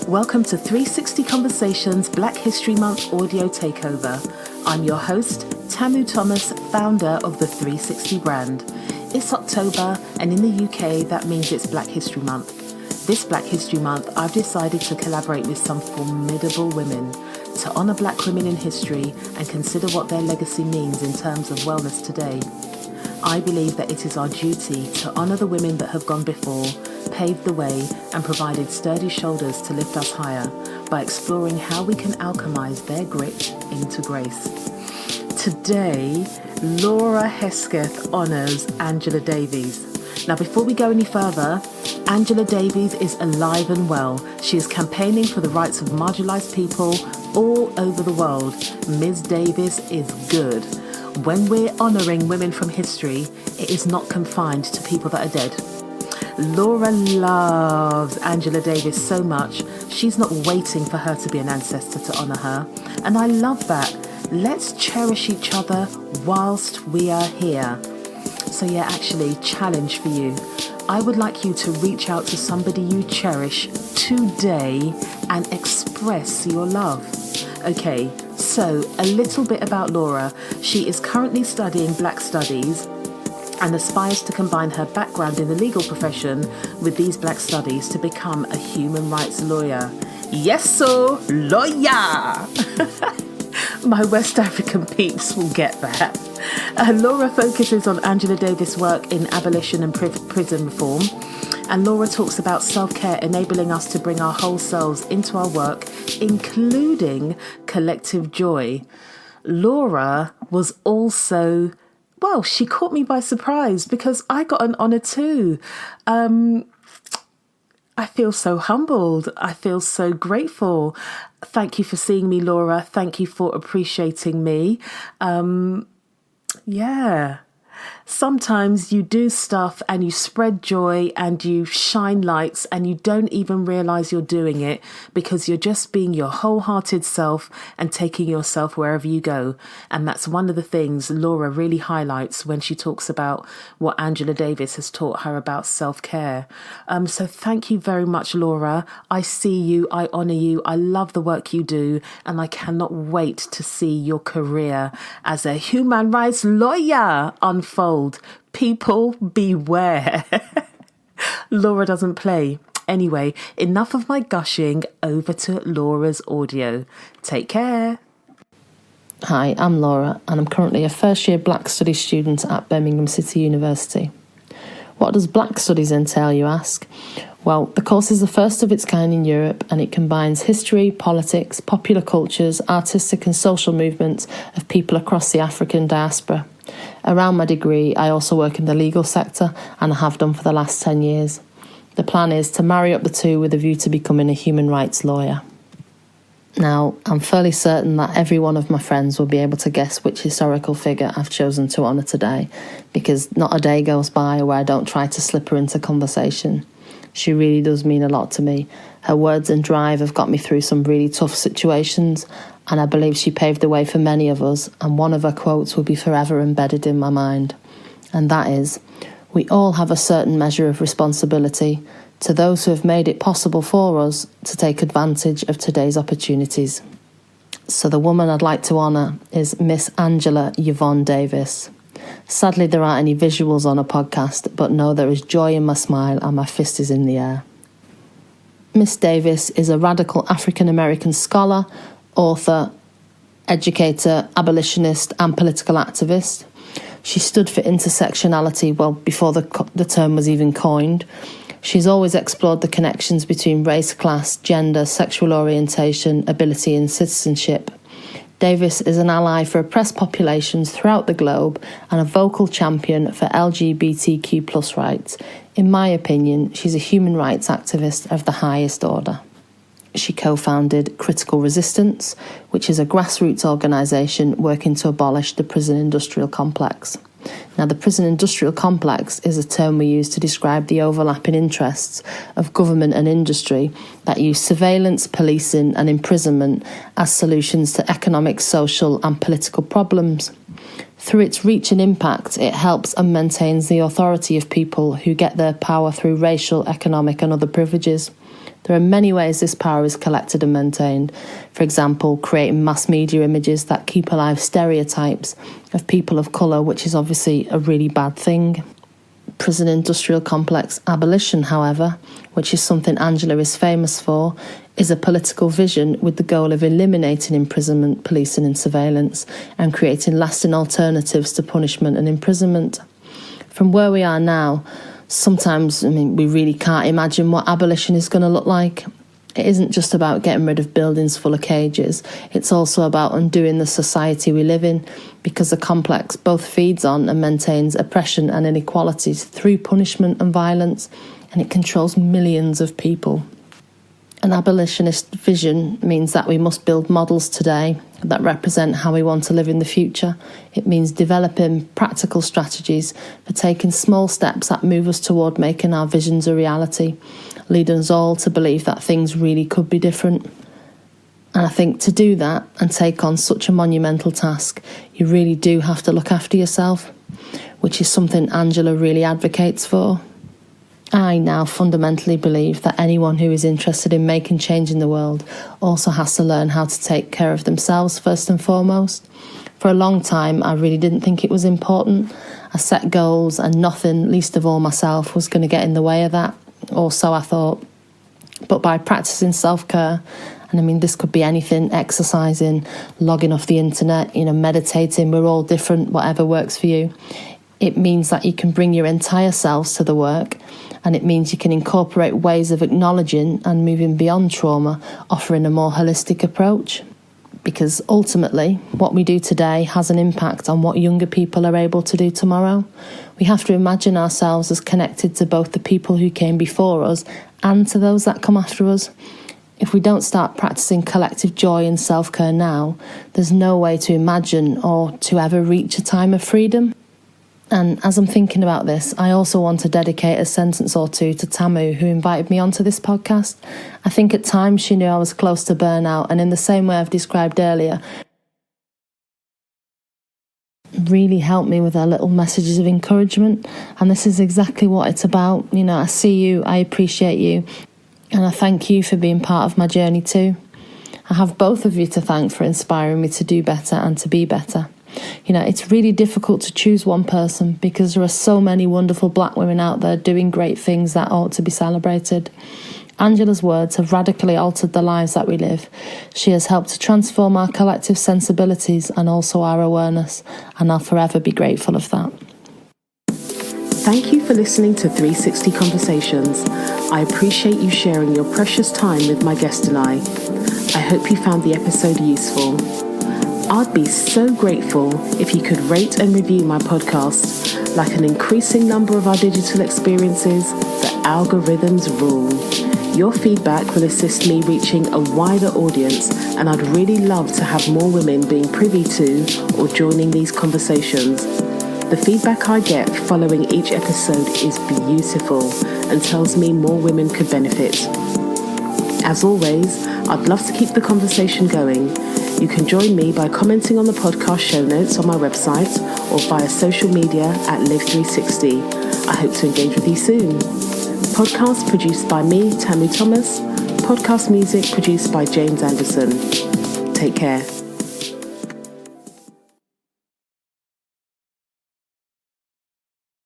Welcome to 360 Conversations Black History Month audio takeover. I'm your host, Tamu Thomas, founder of the 360 brand. It's October, and in the UK, that means it's Black History Month. This Black History Month, I've decided to collaborate with some formidable women to honour Black women in history and consider what their legacy means in terms of wellness today. I believe that it is our duty to honour the women that have gone before, paved the way and provided sturdy shoulders to lift us higher by exploring how we can alchemize their grit into grace. Today, Laura Hesketh honours Angela Davies. Now, before we go any further, Angela Davies is alive and well. She is campaigning for the rights of marginalised people all over the world. Ms. Davies is good. When we're honouring women from history, it is not confined to people that are dead. Laura loves Angela Davies so much, she's not waiting for her to be an ancestor to honour her. And I love that. Let's cherish each other whilst we are here. So yeah, actually, challenge for you. I would like you to reach out to somebody you cherish today and express your love. Okay, so a little bit about Laura. She is currently studying Black Studies and aspires to combine her background in the legal profession with these Black Studies to become a human rights lawyer. Yes, so lawyer! My West African peeps will get that. Laura focuses on Angela Davies' work in abolition and prison reform. And Laura talks about self-care enabling us to bring our whole selves into our work, including collective joy. Laura was also, well, she caught me by surprise because I got an honour too. I feel so humbled. I feel so grateful. Thank you for seeing me, Laura. Thank you for appreciating me. Yeah. Sometimes you do stuff and you spread joy and you shine lights and you don't even realise you're doing it because you're just being your wholehearted self and taking yourself wherever you go. And that's one of the things Laura really highlights when she talks about what Angela Davies has taught her about self-care. So thank you very much, Laura. I see you, I honour you, I love the work you do, and I cannot wait to see your career as a human rights lawyer unfold. People beware. Laura doesn't play. Anyway, enough of my gushing, over to Laura's audio. Take care. Hi, I'm Laura and I'm currently a first year Black Studies student at Birmingham City University. What does Black Studies entail, you ask? Well, the course is the first of its kind in Europe and it combines history, politics, popular cultures, artistic and social movements of people across the African diaspora. Around my degree, I also work in the legal sector and I have done for the last 10 years. The plan is to marry up the two with a view to becoming a human rights lawyer. Now, I'm fairly certain that every one of my friends will be able to guess which historical figure I've chosen to honour today, because not a day goes by where I don't try to slip her into conversation. She really does mean a lot to me. Her words and drive have got me through some really tough situations, and I believe she paved the way for many of us, and one of her quotes will be forever embedded in my mind. And that is, we all have a certain measure of responsibility to those who have made it possible for us to take advantage of today's opportunities. So the woman I'd like to honour is Miss Angela Yvonne Davies. Sadly, there aren't any visuals on a podcast, but no, there is joy in my smile and my fist is in the air. Miss Davies is a radical African-American scholar, author, educator, abolitionist and political activist. She stood for intersectionality well before the term was even coined. She's always explored the connections between race, class, gender, sexual orientation, ability and citizenship. Davies is an ally for oppressed populations throughout the globe and a vocal champion for LGBTQ+ rights. In my opinion, she's a human rights activist of the highest order. She co-founded Critical Resistance, which is a grassroots organisation working to abolish the prison industrial complex. Now, the prison industrial complex is a term we use to describe the overlapping interests of government and industry that use surveillance, policing and imprisonment as solutions to economic, social and political problems. Through its reach and impact, it helps and maintains the authority of people who get their power through racial, economic and other privileges. There are many ways this power is collected and maintained. For example, creating mass media images that keep alive stereotypes of people of colour, which is obviously a really bad thing. Prison industrial complex abolition, however, which is something Angela is famous for, is a political vision with the goal of eliminating imprisonment, policing and surveillance and creating lasting alternatives to punishment and imprisonment. From where we are now, sometimes, we really can't imagine what abolition is going to look like. It isn't just about getting rid of buildings full of cages. It's also about undoing the society we live in, because the complex both feeds on and maintains oppression and inequalities through punishment and violence, and it controls millions of people. An abolitionist vision means that we must build models today that represent how we want to live in the future. It means developing practical strategies for taking small steps that move us toward making our visions a reality, leading us all to believe that things really could be different. And I think to do that and take on such a monumental task, you really do have to look after yourself, which is something Angela really advocates for. I now fundamentally believe that anyone who is interested in making change in the world also has to learn how to take care of themselves first and foremost. For a long time, I really didn't think it was important. I set goals and nothing, least of all myself, was going to get in the way of that, or so I thought. But by practicing self-care, and this could be anything, exercising, logging off the internet, meditating, we're all different, whatever works for you. It means that you can bring your entire selves to the work, and it means you can incorporate ways of acknowledging and moving beyond trauma, offering a more holistic approach. Because ultimately, what we do today has an impact on what younger people are able to do tomorrow. We have to imagine ourselves as connected to both the people who came before us and to those that come after us. If we don't start practicing collective joy and self-care now, there's no way to imagine or to ever reach a time of freedom. And as I'm thinking about this, I also want to dedicate a sentence or two to Tamu, who invited me onto this podcast. I think at times she knew I was close to burnout, and in the same way I've described earlier, really helped me with her little messages of encouragement. And this is exactly what it's about. I see you, I appreciate you, and I thank you for being part of my journey too. I have both of you to thank for inspiring me to do better and to be better. It's really difficult to choose one person because there are so many wonderful black women out there doing great things that ought to be celebrated. Angela's words have radically altered the lives that we live. She has helped to transform our collective sensibilities and also our awareness, and I'll forever be grateful of that. Thank you for listening to 360 Conversations. I appreciate you sharing your precious time with my guest and I. I hope you found the episode useful. I'd be so grateful if you could rate and review my podcast. Like an increasing number of our digital experiences, the algorithms rule. Your feedback will assist me reaching a wider audience, and I'd really love to have more women being privy to or joining these conversations. The feedback I get following each episode is beautiful and tells me more women could benefit. As always, I'd love to keep the conversation going. You can join me by commenting on the podcast show notes on my website or via social media at Live360. I hope to engage with you soon. Podcast produced by me, Tamu Thomas. Podcast music produced by James Anderson. Take care.